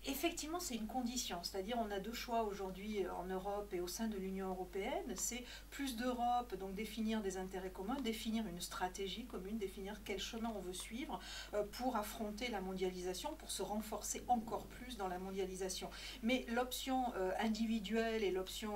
Effectivement, c'est une condition, c'est-à-dire on a deux choix aujourd'hui en Europe et au sein de l'Union européenne, c'est plus d'Europe, donc définir des intérêts communs, définir une stratégie commune, définir quel chemin on veut suivre pour affronter la mondialisation, pour se renforcer encore plus dans la mondialisation. Mais l'option individuelle et l'option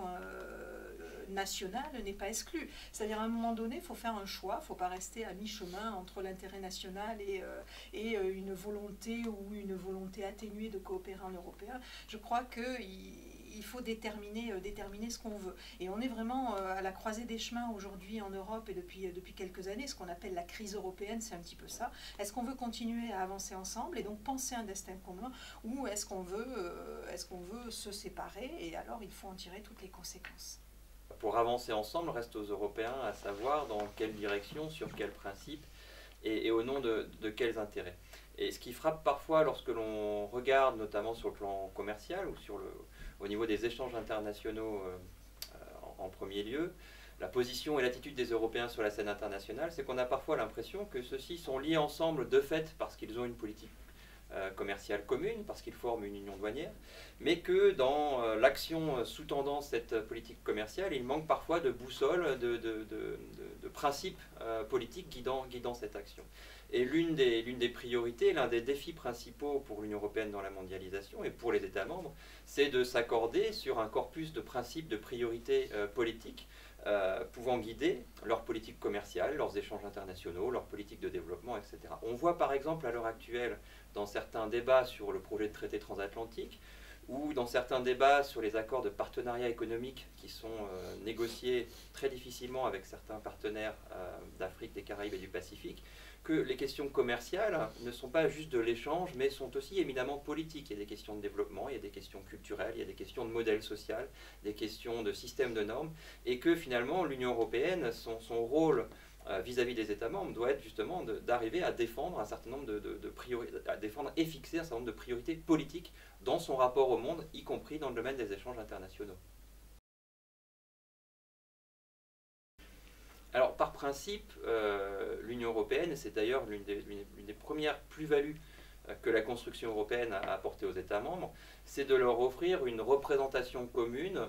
nationale n'est pas exclue. C'est-à-dire à un moment donné, il faut faire un choix, il ne faut pas rester à mi-chemin entre l'intérêt national et une volonté ou une volonté atténuée de coopérer en européen. Je crois qu'il faut déterminer ce qu'on veut. Et on est vraiment à la croisée des chemins aujourd'hui en Europe et depuis quelques années. Ce qu'on appelle la crise européenne, c'est un petit peu ça. Est-ce qu'on veut continuer à avancer ensemble et donc penser un destin commun, ou est-ce qu'on veut se séparer, et alors il faut en tirer toutes les conséquences. Pour avancer ensemble, reste aux Européens à savoir dans quelle direction, sur quels principes et au nom de quels intérêts. Et ce qui frappe parfois lorsque l'on regarde, notamment sur le plan commercial ou au niveau des échanges internationaux en premier lieu, la position et l'attitude des Européens sur la scène internationale, c'est qu'on a parfois l'impression que ceux-ci sont liés ensemble de fait parce qu'ils ont une politique commerciale commune, parce qu'ils forment une union douanière, mais que dans l'action sous-tendant cette politique commerciale, il manque parfois de boussole, de principes politiques guidant cette action. Et l'une des priorités, l'un des défis principaux pour l'Union européenne dans la mondialisation et pour les États membres, c'est de s'accorder sur un corpus de principes, de priorités politiques pouvant guider leur politique commerciale, leurs échanges internationaux, leur politique de développement, etc. On voit par exemple à l'heure actuelle, dans certains débats sur le projet de traité transatlantique, ou dans certains débats sur les accords de partenariat économique qui sont négociés très difficilement avec certains partenaires d'Afrique, des Caraïbes et du Pacifique, que les questions commerciales ne sont pas juste de l'échange, mais sont aussi éminemment politiques. Il y a des questions de développement, il y a des questions culturelles, il y a des questions de modèle social, des questions de système de normes, et que finalement l'Union européenne, son rôle vis-à-vis des États membres doit être justement d'arriver à défendre un certain nombre de priorités, à défendre et fixer un certain nombre de priorités politiques dans son rapport au monde, y compris dans le domaine des échanges internationaux. Alors, par principe, l'Union européenne, et c'est d'ailleurs l'une des premières plus-values que la construction européenne a apporté aux États membres, c'est de leur offrir une représentation commune,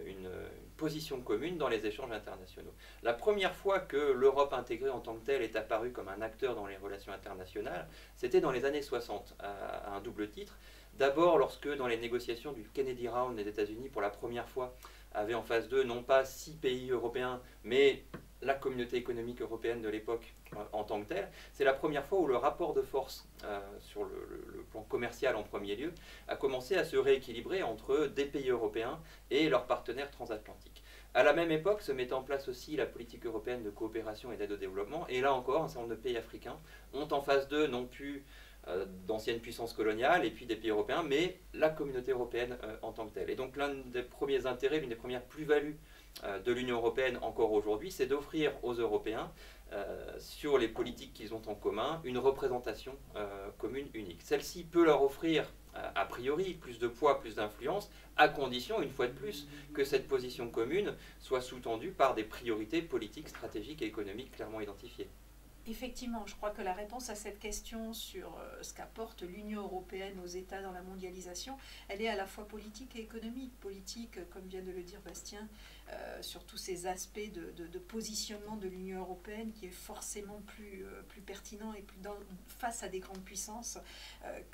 une position commune dans les échanges internationaux. La première fois que l'Europe intégrée en tant que telle est apparue comme un acteur dans les relations internationales, c'était dans les années 60, à un double titre. D'abord, lorsque dans les négociations du Kennedy Round, les États-Unis, pour la première fois, avaient en face d'eux non pas 6 pays européens, mais la communauté économique européenne de l'époque en tant que telle, c'est la première fois où le rapport de force sur le plan commercial en premier lieu a commencé à se rééquilibrer entre des pays européens et leurs partenaires transatlantiques. À la même époque se met en place aussi la politique européenne de coopération et d'aide au développement, et là encore un certain nombre de pays africains ont en face d'eux non plus d'anciennes puissances coloniales et puis des pays européens, mais la communauté européenne en tant que telle. Et donc l'un des premiers intérêts, l'une des premières plus-values de l'Union européenne encore aujourd'hui, c'est d'offrir aux Européens, sur les politiques qu'ils ont en commun, une représentation commune unique. Celle-ci peut leur offrir, a priori, plus de poids, plus d'influence, à condition, une fois de plus, que cette position commune soit sous-tendue par des priorités politiques, stratégiques et économiques clairement identifiées. Effectivement, je crois que la réponse à cette question sur ce qu'apporte l'Union européenne aux États dans la mondialisation, elle est à la fois politique et économique. Politique, comme vient de le dire Bastien, sur tous ces aspects de positionnement de l'Union européenne qui est forcément plus pertinent et face à des grandes puissances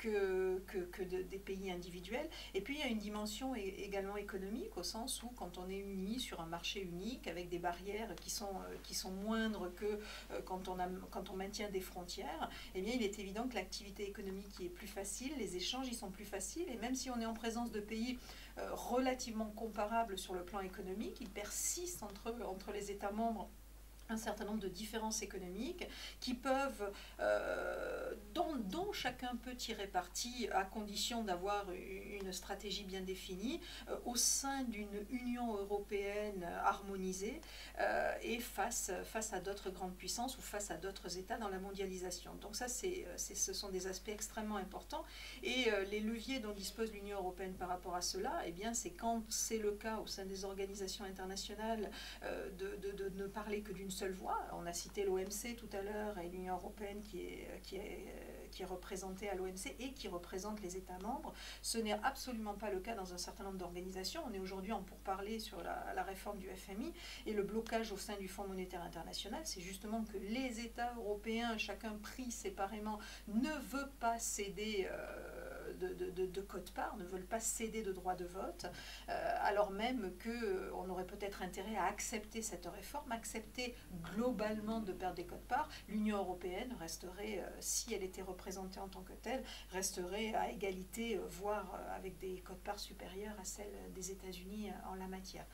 des pays individuels. Et puis il y a une dimension également économique, au sens où quand on est uni sur un marché unique avec des barrières qui sont moindres que quand on maintient des frontières, eh bien il est évident que l'activité économique est plus facile, les échanges y sont plus faciles, et même si on est en présence de pays relativement comparables sur le plan économique, il persiste entre les États membres un certain nombre de différences économiques qui peuvent, dont chacun peut tirer parti à condition d'avoir une stratégie bien définie au sein d'une Union européenne harmonisée et face à d'autres grandes puissances ou face à d'autres États dans la mondialisation. Donc ça, ce sont des aspects extrêmement importants, et les leviers dont dispose l'Union européenne par rapport à cela, eh bien, c'est quand c'est le cas au sein des organisations internationales de ne parler que d'une seule voix. On a cité l'OMC tout à l'heure et l'Union européenne qui est représentée à l'OMC et qui représente les États membres. Ce n'est absolument pas le cas dans un certain nombre d'organisations. On est aujourd'hui en pourparlers sur la réforme du FMI et le blocage au sein du Fonds monétaire international. C'est justement que les États européens, chacun pris séparément, ne veut pas céder de quote-part, ne veulent pas céder de droit de vote, alors même qu'on aurait peut-être intérêt à accepter cette réforme, accepter globalement de perdre des quote-parts. L'Union européenne resterait, si elle était représentée en tant que telle, resterait à égalité, voire avec des quote-parts supérieures à celles des États-Unis en la matière.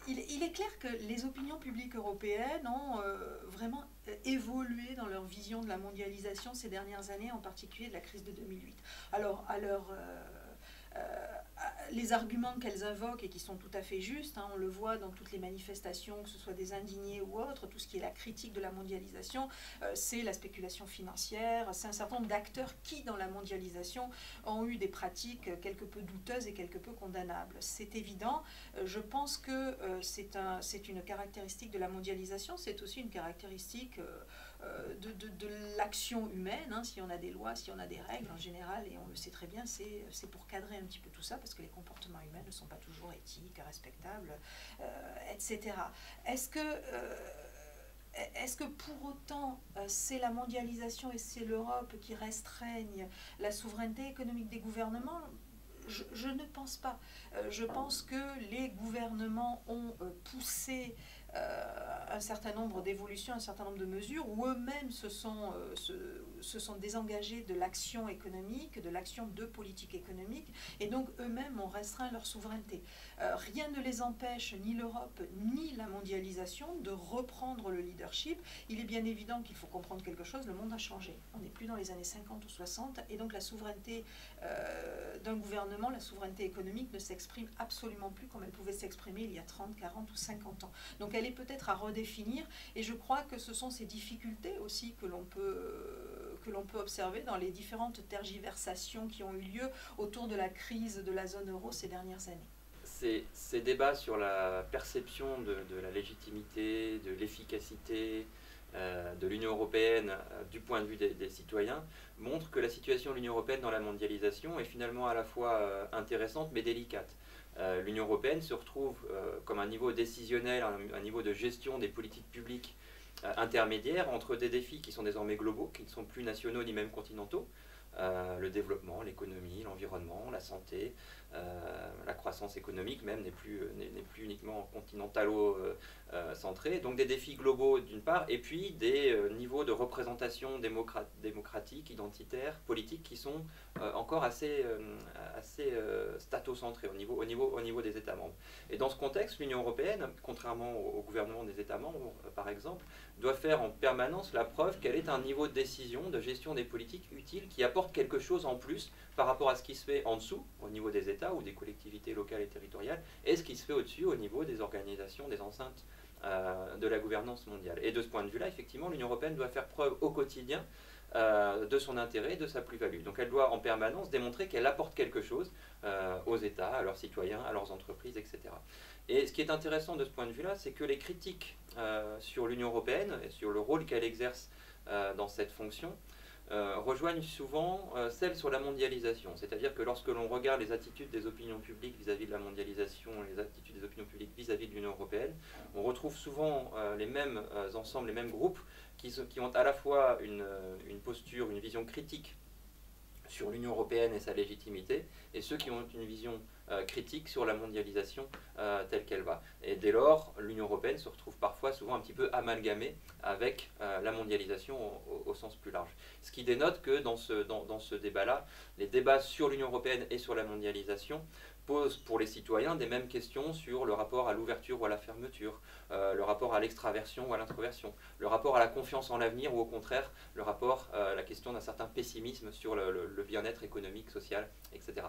Il est clair que les opinions publiques européennes ont vraiment évolué dans leur vision de la mondialisation ces dernières années, en particulier de la crise de 2008. Alors, les arguments qu'elles invoquent et qui sont tout à fait justes, on le voit dans toutes les manifestations, que ce soit des indignés ou autres, tout ce qui est la critique de la mondialisation, c'est la spéculation financière, c'est un certain nombre d'acteurs qui, dans la mondialisation, ont eu des pratiques quelque peu douteuses et quelque peu condamnables. C'est évident, je pense que c'est une caractéristique de la mondialisation, c'est aussi une caractéristique de l'action humaine, si on a des lois, si on a des règles en général, et on le sait très bien, c'est pour cadrer un petit peu tout ça, parce que les comportements humains ne sont pas toujours éthiques, respectables, etc. Est-ce que pour autant c'est la mondialisation et c'est l'Europe qui restreignent la souveraineté économique des gouvernements ? Je ne pense pas. Je pense que les gouvernements ont poussé un certain nombre d'évolutions, un certain nombre de mesures, où eux-mêmes se sont désengagés de l'action économique, de l'action de politique économique, et donc eux-mêmes ont restreint leur souveraineté. Rien ne les empêche, ni l'Europe, ni la mondialisation, de reprendre le leadership. Il est bien évident qu'il faut comprendre quelque chose, le monde a changé. On n'est plus dans les années 50 ou 60, et donc la souveraineté d'un gouvernement, la souveraineté économique ne s'exprime absolument plus comme elle pouvait s'exprimer il y a 30, 40 ou 50 ans. Donc elle est peut-être à redéfinir, et je crois que ce sont ces difficultés aussi que l'on peut observer dans les différentes tergiversations qui ont eu lieu autour de la crise de la zone euro ces dernières années. Ces débats sur la perception de la légitimité, de l'efficacité de l'Union européenne du point de vue des citoyens montrent que la situation de l'Union européenne dans la mondialisation est finalement à la fois intéressante mais délicate. L'Union européenne se retrouve comme un niveau décisionnel, un niveau de gestion des politiques publiques intermédiaires entre des défis qui sont désormais globaux, qui ne sont plus nationaux ni même continentaux, le développement, l'économie, l'environnement, la santé, la croissance économique même n'est plus uniquement continentalo-centrée. Donc des défis globaux d'une part, et puis des niveaux de représentation démocratique, identitaire, politique qui sont encore assez statocentrés au niveau des États membres. Et dans ce contexte, l'Union européenne, contrairement au gouvernement des États membres par exemple, doit faire en permanence la preuve qu'elle est un niveau de décision, de gestion des politiques utile, qui apporte quelque chose en plus par rapport à ce qui se fait en dessous, au niveau des États ou des collectivités locales et territoriales, et ce qui se fait au-dessus, au niveau des organisations, des enceintes de la gouvernance mondiale. Et de ce point de vue-là, effectivement, l'Union européenne doit faire preuve au quotidien de son intérêt, de sa plus-value. Donc elle doit en permanence démontrer qu'elle apporte quelque chose aux États, à leurs citoyens, à leurs entreprises, etc. Et ce qui est intéressant de ce point de vue-là, c'est que les critiques sur l'Union européenne et sur le rôle qu'elle exerce dans cette fonction rejoignent souvent celles sur la mondialisation. C'est-à-dire que lorsque l'on regarde les attitudes des opinions publiques vis-à-vis de la mondialisation, les attitudes des opinions publiques vis-à-vis de l'Union européenne, on retrouve souvent les mêmes ensembles, les mêmes groupes qui ont à la fois une posture, une vision critique sur l'Union européenne et sa légitimité, et ceux qui ont une vision critique sur la mondialisation telle qu'elle va. Et dès lors, l'Union européenne se retrouve parfois souvent un petit peu amalgamée avec la mondialisation au sens plus large. Ce qui dénote que dans ce débat-là, les débats sur l'Union européenne et sur la mondialisation posent pour les citoyens des mêmes questions sur le rapport à l'ouverture ou à la fermeture, le rapport à l'extraversion ou à l'introversion, le rapport à la confiance en l'avenir ou au contraire la question d'un certain pessimisme sur le bien-être économique, social, etc.